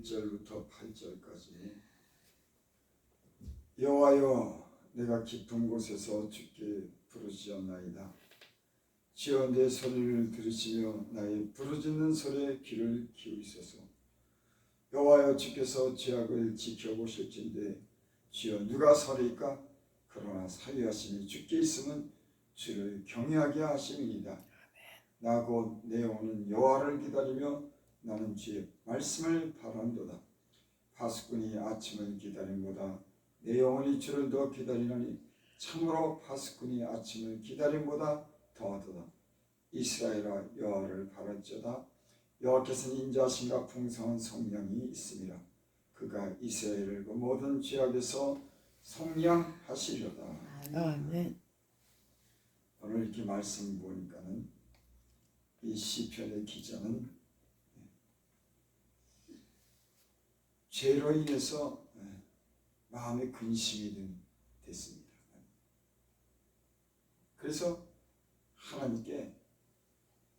1절부터 8절까지 여호와여 내가 깊은 곳에서 주께 부르짖었나이다. 주여 내 소리를 들으시며 나의 부르짖는 소리에 귀를 기울이소서. 여호와여 주께서 죄악을 지켜보실진대 주여 누가 서리까? 그러나 사위하심이 주께 있으면 주를 경외하게 하심이니이다. 나 곧 내 영혼은 여호와를 기다리며 나는 주의 말씀을 바란도다. 파수꾼이 아침을 기다림보다 내 영혼이 주를 더 기다리나니 참으로 파수꾼이 아침을 기다림보다 더하도다. 이스라엘아 여호와를 바랄지어다. 여호와께서는 인자하심과 풍성한 성령이 있음이라. 그가 이스라엘을 그 모든 죄악에서 속량하시려다. 아멘. 오늘 이렇게 말씀 보니까는 이 시편의 기자는 죄로 인해서 마음에 근심이 됐습니다. 그래서 하나님께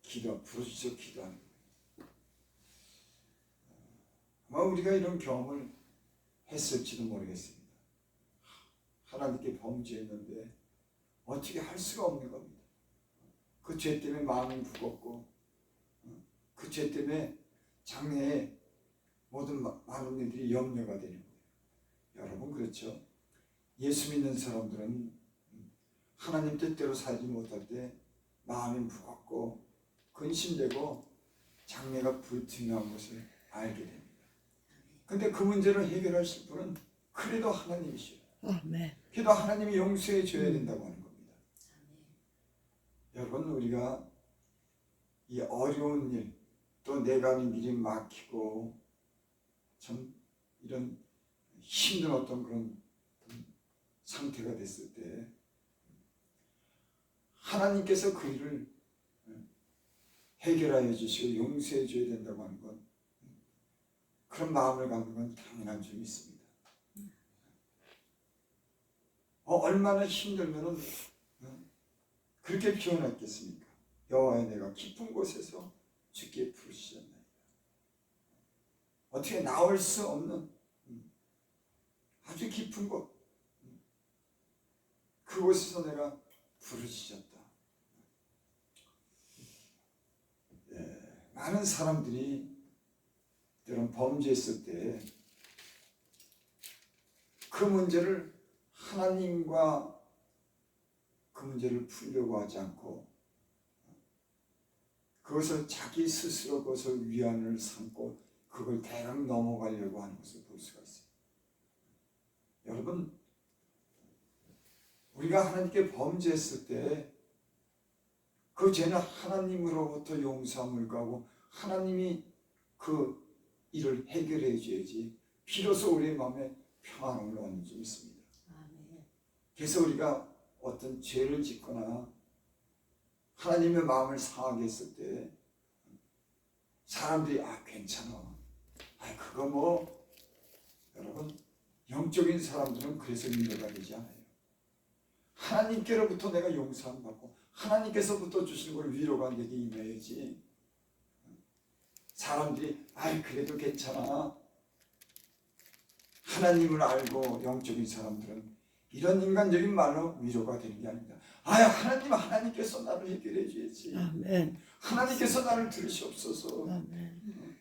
부르짖어 기도하는 거예요. 아마 우리가 이런 경험을 했을지도 모르겠습니다. 하나님께 범죄했는데 어떻게 할 수가 없는 겁니다. 그 죄 때문에 마음이 무겁고 그 죄 때문에 장래에 모든 많은 일들이 염려가 되는 거예요. 여러분 그렇죠? 예수 믿는 사람들은 하나님 뜻대로 살지 못할 때 마음이 무겁고 근심되고 장래가 불투명한 것을 알게 됩니다. 근데 그 문제를 해결하실 분은 그래도 하나님이시죠. 아멘. 그래도 하나님이 용서해 줘야 된다고 하는 겁니다. 여러분 우리가 이 어려운 일, 또 내가 하는 일이 막히고 참 이런 힘든 어떤 그런 상태가 됐을 때 하나님께서 그 일을 해결하여 주시고 용서해 줘야 된다고 하는 건 그런 마음을 갖는 건 당연한 줄 믿습니다. 얼마나 힘들면은 그렇게 표현했겠습니까? 여호와여 내가 깊은 곳에서 주께 부르짖었나이다. 어떻게 나올 수 없는 아주 깊은 곳, 그곳에서 내가 부르짖었다. 많은 사람들이 때론 범죄했을 때 그 문제를 하나님과 그 문제를 풀려고 하지 않고 그것을 자기 스스로 그것을 위안을 삼고 그걸 대강 넘어가려고 하는 것을 볼 수가 있어요. 여러분 우리가 하나님께 범죄했을 때 그 죄는 하나님으로부터 용서함을 구하고 하나님이 그 일을 해결해 줘야지 비로소 우리의 마음에 평안을 얻는 줄 믿습니다. 그래서 우리가 어떤 죄를 짓거나 하나님의 마음을 상하게 했을 때 사람들이 괜찮아. 그거 뭐 여러분 영적인 사람들은 그래서 위로가 되지 않아요. 하나님께로부터 내가 용서함 받고 하나님께서부터 주시는 걸 위로가 내게 임해야지. 사람들이 그래도 괜찮아. 하나님을 알고 영적인 사람들은 이런 인간적인 말로 위로가 되는 게 아닙니다. 하나님께서 나를 해결해 줘야지. 아멘. 하나님께서 나를 들으시옵소서. 아멘.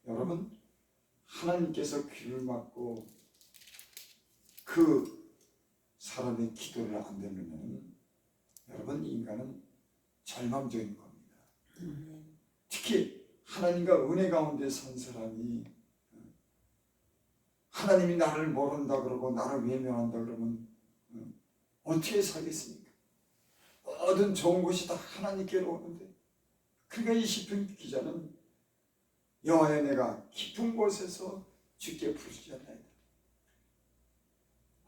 여러분 하나님께서 귀를 막고 그 사람의 기도를 안 들으면 여러분 인간은 절망적인 겁니다. 특히 하나님과 은혜 가운데 선 사람이 하나님이 나를 모른다 그러고 나를 외면한다 그러면 어떻게 살겠습니까? 모든 좋은 것이 다 하나님께로 오는데 그러니까 이 시편 기자는 여호와여 내가 깊은 곳에서 주께 부르짖었나이다.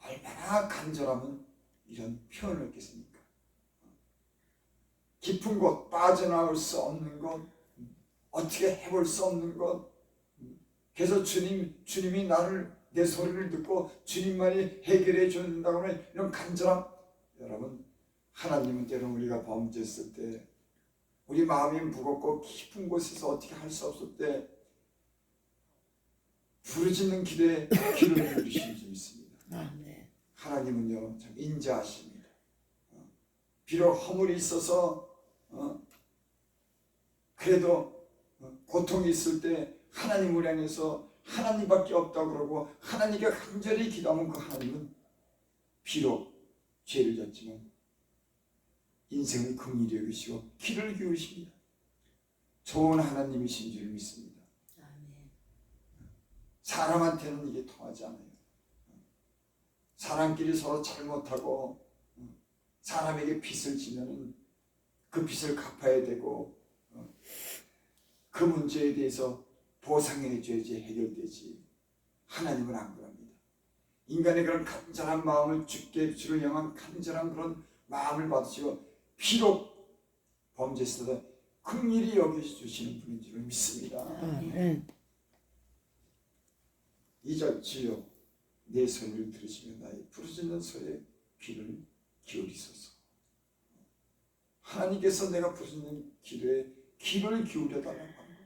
얼마나 간절하면 이런 표현을 했겠습니까? 깊은 곳, 빠져나올 수 없는 곳, 어떻게 해볼 수 없는 것. 그래서 주님이 내 소리를 듣고 주님만이 해결해 준다고 하는 이런 간절함. 여러분 하나님은 때로 우리가 범죄했을 때 우리 마음이 무겁고 깊은 곳에서 어떻게 할 수 없을 때 부르짖는 기도에 귀를 기울이시는 줄 믿습니다. 아멘. 하나님은요 참 인자하십니다. 비록 허물이 있어서 그래도 고통이 있을 때 하나님을 향해서 하나님밖에 없다고 그러고 하나님께 간절히 기도하면 그 하나님은 비록 죄를 졌지만 인생을 긍휼히 여기시고 귀를 기울이십니다. 좋은 하나님이신 줄 믿습니다. 아멘. 사람한테는 이게 통하지 않아요. 사람끼리 서로 잘못하고 사람에게 빚을 지면 그 빚을 갚아야 되고 그 문제에 대해서 보상해 줘야지 해결되지. 하나님은 안 그럽니다. 인간의 그런 간절한 마음을 주를 향한 간절한 그런 마음을 받으시고 비록 범죄했어도 긍휼히 여겨주시는 분인 줄 믿습니다. 아멘. 2절 주여 내 소리를 들으시며 나의 부르짖는 소리에 귀를 기울이소서. 하나님께서 내가 부르짖는 기도에 귀를 기울여달라고 하는 겁니다.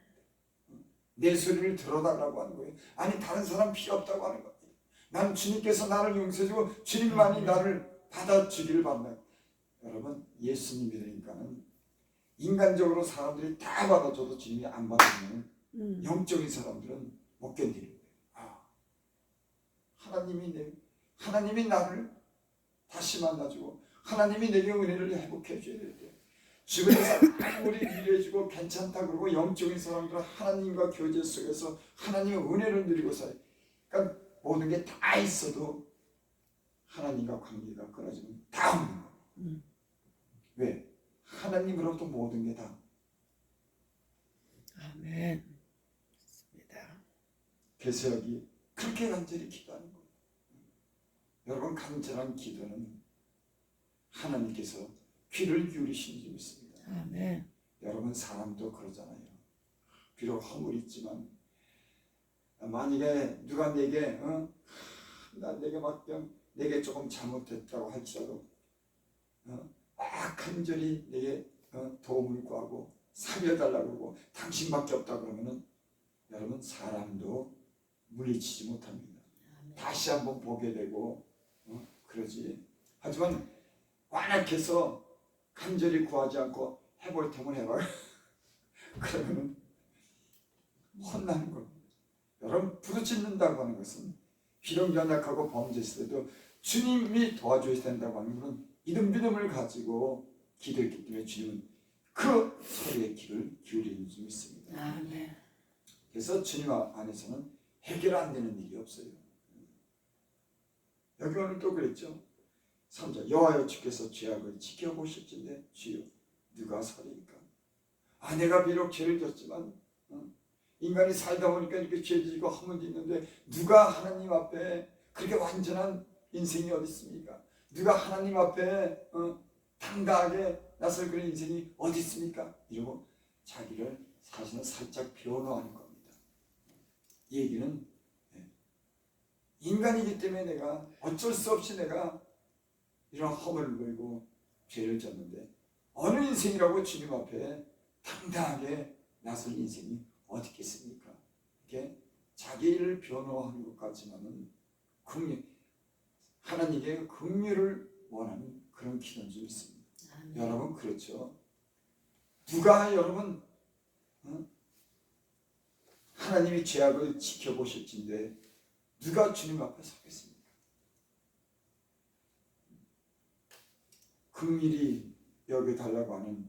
내 소리를 들어달라고 하는 거예요. 아니 다른 사람 필요 없다고 하는 겁니다. 난 주님께서 나를 용서해주고 주님만이 나를 받아주기를 바랍니다. 여러분 예수님 믿으니까는 인간적으로 사람들이 다 받아줘도 주님이 안 받으면 영적인 사람들은 못 견디는 거예요. 하나님이 나를 다시 만나주고 하나님이 내게 은혜를 회복해 줘야 돼. 주변에서 아무리 위로해주고 괜찮다 그러고 영적인 사람들은 하나님과 교제 속에서 하나님의 은혜를 누리고 살아요. 그러니까 모든 게 다 있어도 하나님과 관계가 끊어지면 다 없는 거예요. 왜? 하나님으로부터 모든 게 다. 아멘. 맞습니다. 그래서 여기 그렇게 간절히 기도하는 거예요. 여러분 간절한 기도는 하나님께서 귀를 기울이시는 줄 믿습니다. 아멘. 여러분 사람도 그러잖아요. 비록 허물이 있지만 만약에 누가 내게 내게 조금 잘못했다고 할지라도 간절히 내게 도움을 구하고 살려달라고 하고 당신밖에 없다 그러면은 여러분 사람도 물리치지 못합니다. 아멘. 다시 한번 보게 되고 그러지. 하지만 완악해서 간절히 구하지 않고 해볼 테면 해봐. 그러면은 혼나는 겁니다. 여러분 부르짖는다고 하는 것은 비록 연약하고 범죄했을 때도 주님이 도와줘야 된다고 하는 그런 믿음을 가지고 기도했기 때문에 주님은 그 소리에 귀를 기울이는 줄 믿습니다. 아멘. 그래서 주님 안에서는 해결 안 되는 일이 없어요. 여기 오늘 또 그랬죠. 3절 여호와여 주께서 죄악을 지켜보실진데 주여 누가 서리이까. 내가 비록 죄를 졌지만 인간이 살다 보니까 이렇게 죄지고 허물도 있는데 누가 하나님 앞에 그렇게 완전한 인생이 어디 있습니까? 누가 하나님 앞에 당당하게 나설 그런 인생이 어디 있습니까? 이러고 자기를 사실은 살짝 변호하는 겁니다. 이 얘기는 인간이기 때문에 내가 어쩔 수 없이 내가 이런 허물을 보이고 죄를 졌는데 어느 인생이라고 주님 앞에 당당하게 나설 인생이 어디 있겠습니까? 이렇게 자기를 변호하는 것까지만은 하나님의 긍휼을 원하는 그런 기도인 줄 믿습니다. 아멘. 여러분 그렇죠? 누가 여러분 하나님이 죄악을 지켜보실진데 누가 주님 앞에 서겠습니까? 긍휼히 여겨달라고 하는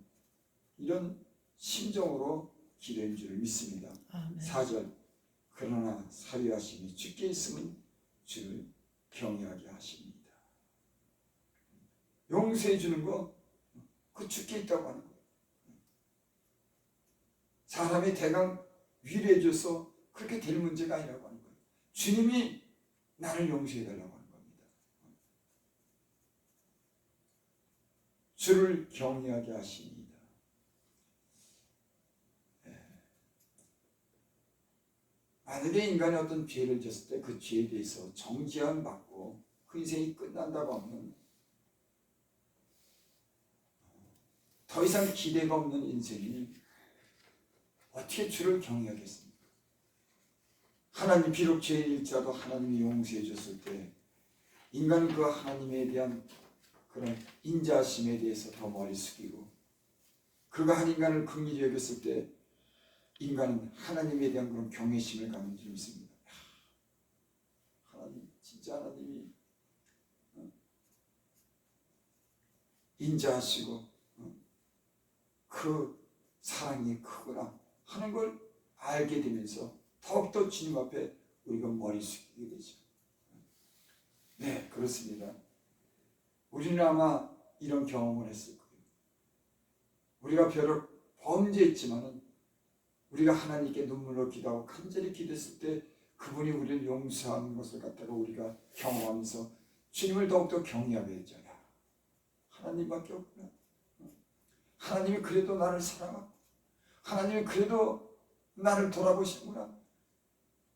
이런 심정으로 기도인 줄을 믿습니다. 아멘. 4절 그러나 사리하심이 주께 있으면 주를 경외하게 하십니다. 용서해 주는 거 그 주께 있다고 하는 거예요. 사람이 대강 위로해 줘서 그렇게 될 문제가 아니라고 하는 거예요. 주님이 나를 용서해 달라고 하는 겁니다. 주를 경외하게 하십니다. 만약에 인간이 어떤 죄를 졌을 때 그 죄에 대해서 정죄함 받고 그 인생이 끝난다고 하면 더 이상 기대가 없는 인생이 어떻게 주를 경외하겠습니까? 하나님 비록 죄인일지라도 하나님이 용서해 줬을 때 인간은 그 하나님에 대한 그런 인자하심에 대해서 더 머리 숙이고 그가 한 인간을 긍휼히 여겼을 때 인간은 하나님에 대한 그런 경외심을 갖는 줄 믿습니다. 하나님 진짜 하나님이 인자하시고 그 사랑이 크구나 하는 걸 알게 되면서 더욱더 주님 앞에 우리가 머리 숙이게 되죠. 네, 그렇습니다. 우리는 아마 이런 경험을 했을 거예요. 우리가 비록 범죄했지만은 우리가 하나님께 눈물로 기도하고 간절히 기도했을 때 그분이 우리를 용서하는 것을 갖다가 우리가 경험하면서 주님을 더욱더 경외하게 되죠. 하나님밖에 없구나. 하나님이 그래도 나를 사랑하고 하나님이 그래도 나를 돌아보시구나.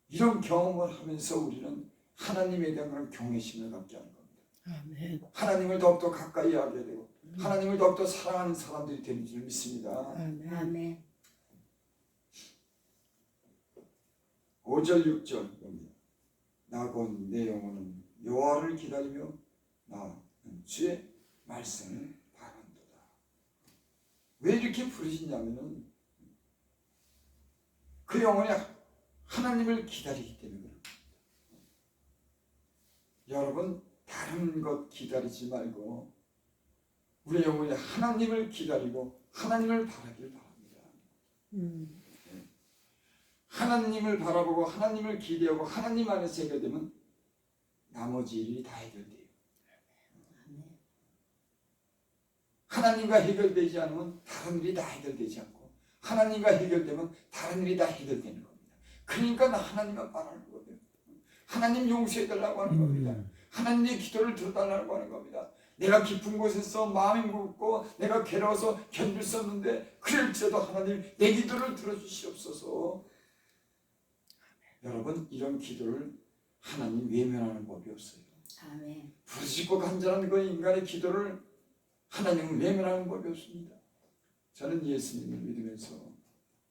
이런 경험을 하면서 우리는 하나님에 대한 그런 경외심을 갖게 하는 겁니다. 아멘. 하나님을 더욱더 가까이 하게 되고 하나님을 더욱더 사랑하는 사람들이 되는 줄 믿습니다. 아멘. 아멘. 5절 6절입니다. 나 곧 내 영혼은 여호와를 기다리며 나는 주의 말씀을 바란도다. 왜 이렇게 부르시냐면은 그 영혼이 하나님을 기다리기 때문에 그렇습니다. 여러분 다른 것 기다리지 말고 우리 영혼이 하나님을 기다리고 하나님을 바라길 바랍니다. 하나님을 바라보고 하나님을 기대하고 하나님 안에서 해결되면 나머지 일이 다 해결돼요. 하나님과 해결되지 않으면 다른 일이 다 해결되지 않고 하나님과 해결되면 다른 일이 다 해결되는 겁니다. 그러니까 나 하나님만 바라는 거예요. 하나님 용서해달라고 하는 겁니다. 하나님의 기도를 들어달라고 하는 겁니다. 내가 깊은 곳에서 마음이 무겁고 내가 괴로워서 견딜 수 없는데 그럴지라도 하나님 내 기도를 들어주시옵소서. 여러분 이런 기도를 하나님 외면하는 법이 없어요. 아멘. 부르짖고 간절한 그 인간의 기도를 하나님은 외면하는 법이 없습니다. 저는 예수님을 믿으면서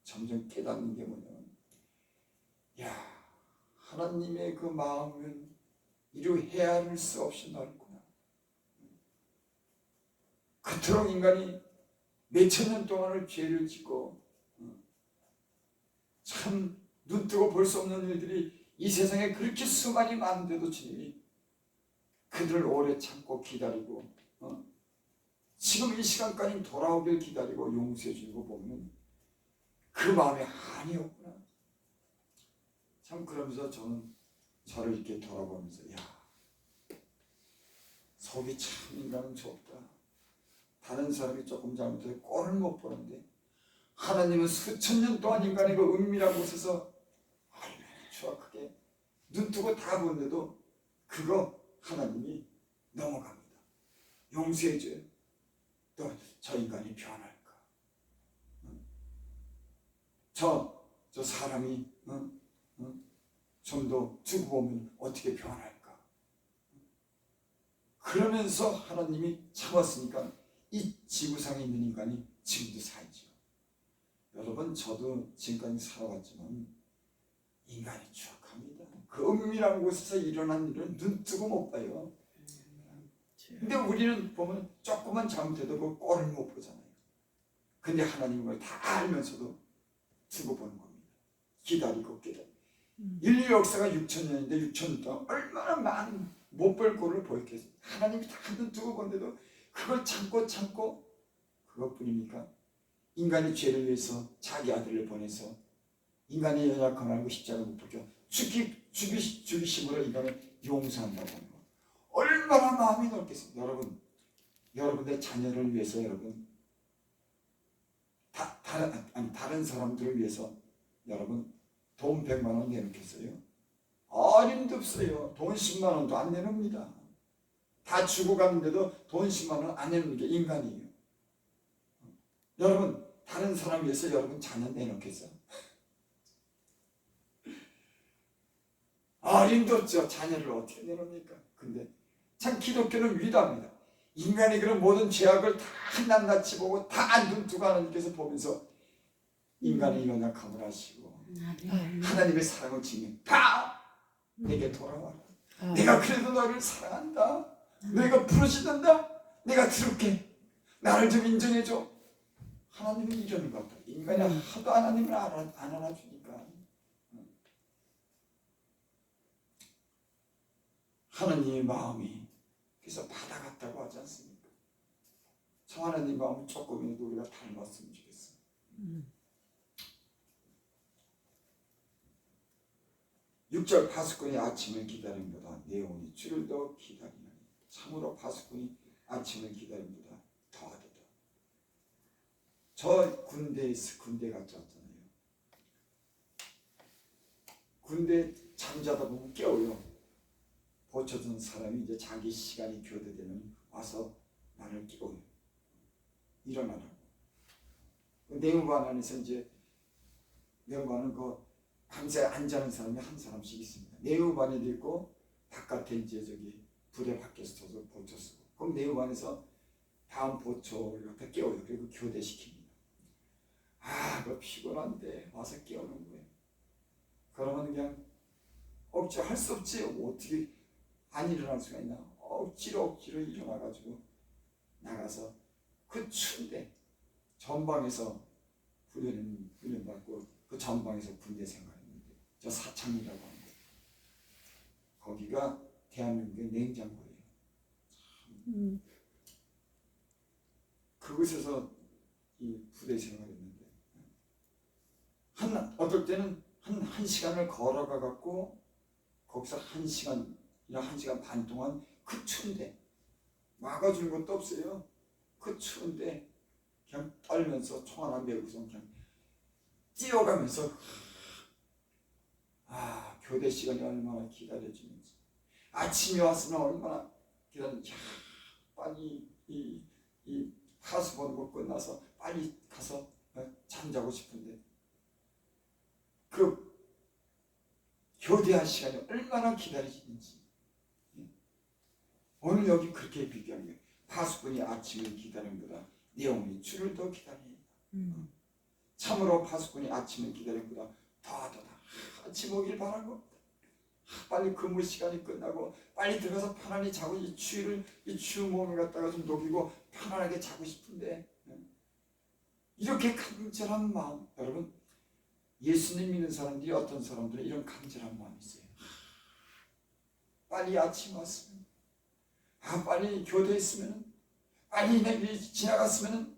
점점 깨닫는 게 뭐냐면 하나님의 그 마음은 이루 헤아릴 수 없이 넓구나. 그토록 인간이 몇천 년 동안을 죄를 짓고 참 눈뜨고 볼 수 없는 일들이 이 세상에 그렇게 수많이 많은데도 주님이 그들을 오래 참고 기다리고 지금 이 시간까지 돌아오길 기다리고 용서해 주는 거 보면 그 마음에 한이 없구나. 참 그러면서 저는 저를 이렇게 돌아보면서 속이 참 인간은 좁다. 다른 사람이 조금 잘못해서 꼴을 못 보는데 하나님은 수천 년 동안 인간의 그 은밀한 곳에서 얼마나 추악하게 눈뜨고 다 보는데도 그거 하나님이 넘어갑니다. 용서해줘요. 또 저 인간이 변할까? 저 사람이 좀 더 두고 보면 어떻게 변할까? 그러면서 하나님이 참았으니까 이 지구상에 있는 인간이 지금도 살죠. 여러분 저도 지금까지 살아왔지만 인간이 추악합니다. 그 은밀한 곳에서 일어난 일은 눈뜨고 못 봐요. 근데 우리는 보면 조금만 잘못해도 그 꼴을 못 보잖아요. 근데 하나님은 그걸 다 알면서도 두고 보는 겁니다. 기다리고 인류 역사가 6,000년인데 6,000년 동안 얼마나 많은 못 볼 꼴을 보였겠어요. 하나님이 다 눈 뜨고 본데도 그걸 참고 그것뿐입니까? 인간의 죄를 위해서 자기 아들을 보내서 인간의 연약함을 알고 십자가를 못 벗겨 죽이심으로 인간을 용서한다고 하는 거. 얼마나 마음이 넓겠습니까? 여러분, 여러분의 자녀를 위해서 여러분 다른 사람들을 위해서 여러분 돈 100만 원 내놓겠어요? 어림도 없어요. 돈 10만 원도 안 내놓습니다. 다 주고 가는데도 돈 10만 원 안 내놓는 게 인간이에요. 여러분 다른 사람 위해서 여러분 자녀 내놓겠어요? 어림도 없죠. 자녀를 어떻게 내놓습니까? 근데 참 기독교는 위대합니다. 인간이 그런 모든 죄악을 다 낱낱이 보고 다 눈뜨고 하나님께서 보면서 인간의 연약함을 아시고 아멘. 하나님의 사랑을 지니 다 내게 돌아와라. 아멘. 내가 그래도 너를 사랑한다. 내가 부르짖는다. 내가 들을게. 나를 좀 인정해줘. 하나님은 이러는 것 같아. 인간이 하도 하나님을 안 알아주니까. 하나님의 마음이 그래서 바다 같다고 하지 않습니까? 저 하나님 마음을 조금이라도 우리가 닮았으면 좋겠어요. 6절 파수꾼이 아침을 기다림보다 내 영혼이 주를 더 기다리나니 참으로 파수꾼이 아침을 기다림보다 더하도다. 저 군대에서 군대 갔다 왔잖아요. 군대 잠자다 보면 깨워요. 고쳐준 사람이 이제 자기 시간이 교대되면 와서 나를 깨워요. 일어나라고. 내무관 안에서 이제 내무관은 그 밤새 앉아있는 사람이 한 사람씩 있습니다. 내무관에도 있고 바깥에 이제 저기 부대 밖에서 서서 보초 쓰고. 그럼 내무관에서 다음 보초를 갖다 깨워요. 그리고 교대시킵니다. 아, 그 피곤한데 와서 깨우는 거예요. 그러면 그냥 억지로 할 수 없지. 어떻게 안 일어날 수가 있나? 억지로 일어나가지고 나가서 그 추운데 전방에서 훈련받고 그 전방에서 군대 생활했는데 저 사창이라고 합니다. 거기가 대한민국의 냉장고예요. 그곳에서 이 부대 생활했는데 어떨 때는 한 시간을 걸어가 갖고 거기서 1시간 반 동안 그 추운데 막아주는 것도 없어요. 그 추운데 그냥 떨면서 총 하나 메고서 그냥 뛰어가면서 교대 시간이 얼마나 기다려지는지 아침에 왔으면 얼마나 기다리는지 빨리 이 하수 보는 거 끝나서 빨리 가서 잠자고 싶은데 그 교대할 시간이 얼마나 기다려지는지 오늘 여기 그렇게 비교하는 거예요. 파수꾼이 아침을 기다림보다 내 영혼이 주를 더 기다립니다. 참으로 파수꾼이 아침을 기다림보다 더하도다. 아침 오길 바란 겁니다. 빨리 근무 시간이 끝나고 빨리 들어가서 편안히 자고 이 추운 몸을 갖다가 좀 녹이고 편안하게 자고 싶은데 이렇게 간절한 마음, 여러분 예수님 믿는 사람들이 어떤 사람들은 이런 간절한 마음이 있어요. 빨리 아침 왔으면, 빨리 교대했으면, 빨리 내일이 지나갔으면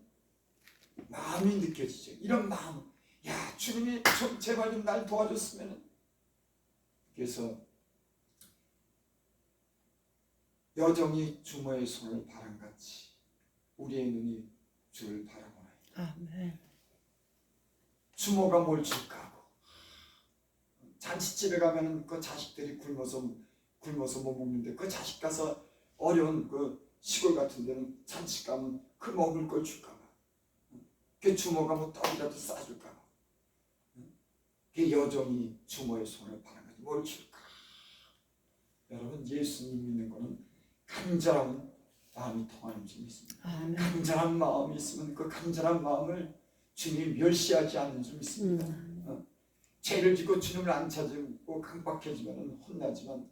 마음이 느껴지죠. 이런 마음, 주님이 좀 제발 좀 날 도와줬으면. 그래서 여정이 주모의 손을 바람같이 우리의 눈이 주를 바라보나이다. 아멘. 주모가 뭘 줄까 하고 잔치집에 가면은 그 자식들이 굶어서 못 먹는데 그 자식 가서 어려운 그 시골 같은 데는 잔치 가면 그 먹을 걸 줄까 봐. 그 주모가 뭐 떡이라도 싸줄까 봐. 그 여정이 주모의 손을 바라보지 뭘 줄까. 여러분 예수님 믿는 거는 간절한 마음이 통하는 줄 믿습니다. 아멘. 간절한 마음이 있으면 그 간절한 마음을 주님이 멸시하지 않는 줄 믿습니다. 죄를 짓고 주님을 안 찾고 강박해지면 혼나지만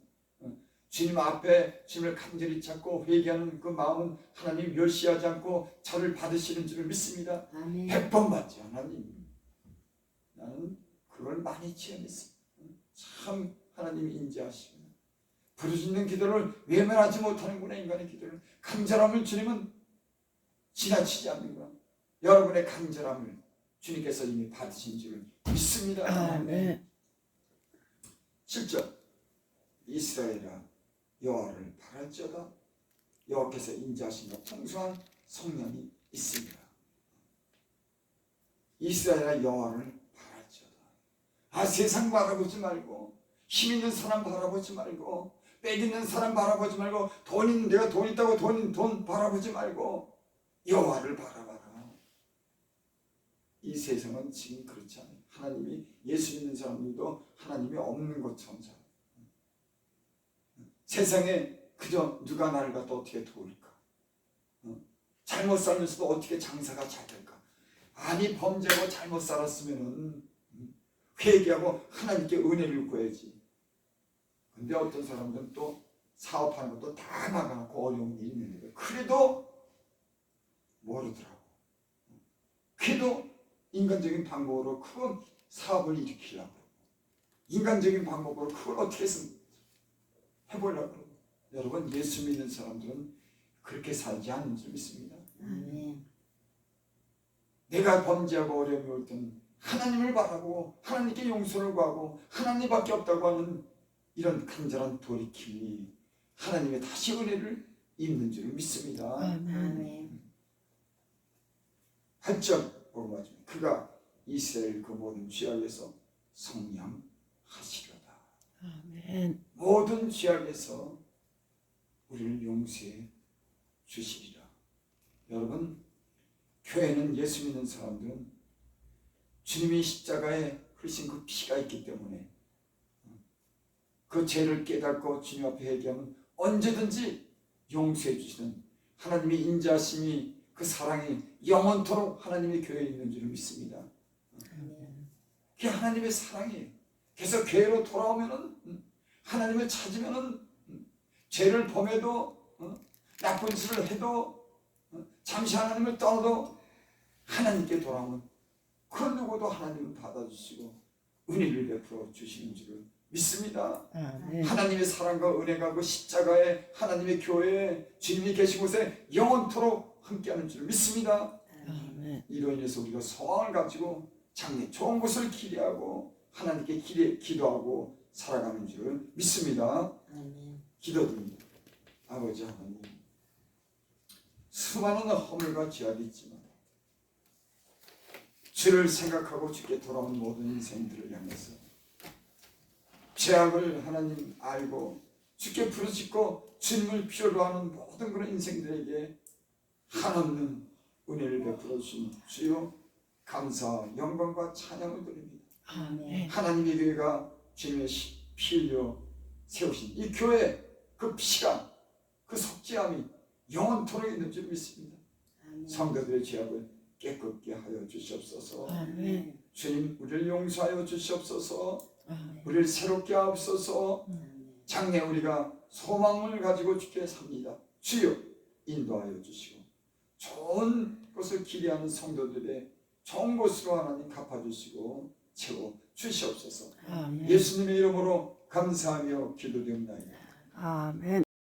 주님 앞에 주님을 간절히 찾고 회개하는 그 마음은 하나님 멸시하지 않고 저를 받으시는 줄 믿습니다. 아멘. 100번 받죠. 하나님 나는 그걸 많이 체험했습니다. 참 하나님이 인자하시구나. 부르짖는 기도를 외면하지 못하는구나. 인간의 기도를 간절함을 주님은 지나치지 않는구나. 여러분의 간절함을 주님께서 이미 받으신 줄 믿습니다. 아멘. 7절 이스라엘아 여호와를 바랄지어다. 여호와께서 인자하심과 풍성한 성령이 있습니다. 이스라엘아 여호와를 바랄지어다. 세상 바라보지 말고 힘 있는 사람 바라보지 말고 빽 있는 사람 바라보지 말고 돈 있는 내가 돈 있다고 돈 바라보지 말고 여호와를 바라봐라. 이 세상은 지금 그렇지 않아요. 하나님이 예수 믿는 사람들도 하나님이 없는 것처럼 살아요. 세상에 그저 누가 나를 갖다 어떻게 도울까? 잘못 살면서도 어떻게 장사가 잘 될까? 아니 범죄하고 잘못 살았으면은 회개하고 하나님께 은혜를 구해야지. 근데 어떤 사람들은 또 사업하는 것도 다 막아놓고 어려운 일이 있는데 그래도 모르더라고. 그래도 인간적인 방법으로 큰 사업을 일으키려고 그러고 인간적인 방법으로 그걸 어떻게 해보려고 그러고. 여러분, 예수 믿는 사람들은 그렇게 살지 않는 줄 믿습니다. 아멘. 내가 범죄하고 어려움이 올 때는 하나님을 바라고 하나님께 용서를 구하고 하나님밖에 없다고 하는 이런 간절한 돌이킴이 하나님의 다시 은혜를 입는 줄 믿습니다. 아멘. 8절 보고 말씀. 그가 이스라엘 그 모든 죄악에서 성량하시려다. 아멘. 모든 죄악에서 우리를 용서해 주시리라. 여러분, 교회는 예수 믿는 사람들은 주님이 십자가에 흘리신 그 피가 있기 때문에 그 죄를 깨닫고 주님 앞에 회개하면 언제든지 용서해 주시는 하나님의 인자하심이, 그 사랑이 영원토록 하나님의 교회에 있는 줄 믿습니다. 그게 하나님의 사랑이에요. 그래서 교회로 돌아오면은 하나님을 찾으면은 죄를 범해도 나쁜 짓을 해도 잠시 하나님을 떠나도 하나님께 돌아오면 그 누구도 하나님을 받아주시고 은혜를 베풀어 주시는 줄을 믿습니다. 아멘. 하나님의 사랑과 은혜가 그 십자가에 하나님의 교회에 주님이 계신 곳에 영원토록 함께하는 줄 믿습니다. 아멘. 이로 인해서 우리가 소망을 가지고 장래 좋은 것을 기대하고 하나님께 기도하고 살아가는 줄을 믿습니다. 기도드립니다. 아버지 하나님, 수많은 허물과 죄악이 있지만 죄를 생각하고 주께 돌아온 모든 인생들을 향해서 죄악을 하나님 알고 주께 부르짖고 주님을 필요로 하는 모든 그런 인생들에게 한없는 은혜를 베풀어 주신 주여, 감사 영광과 찬양을 드립니다. 아멘. 하나님의 교회가 주님의 피 흘려 세우신 이 교회, 그 피가, 그 속죄함이 영원토록 있는 줄 믿습니다. 성도들의 죄악을 깨끗게 하여 주시옵소서. 아멘. 주님, 우리를 용서하여 주시옵소서. 아멘. 우리를 새롭게 하옵소서. 장래 우리가 소망을 가지고 주께 삽니다. 주여, 인도하여 주시고 좋은 것을 기대하는 성도들의 좋은 것으로 하나님 갚아주시고 채워 주시옵소서. 아멘. 예수님의 이름으로 감사하며 기도드립니다. 아멘.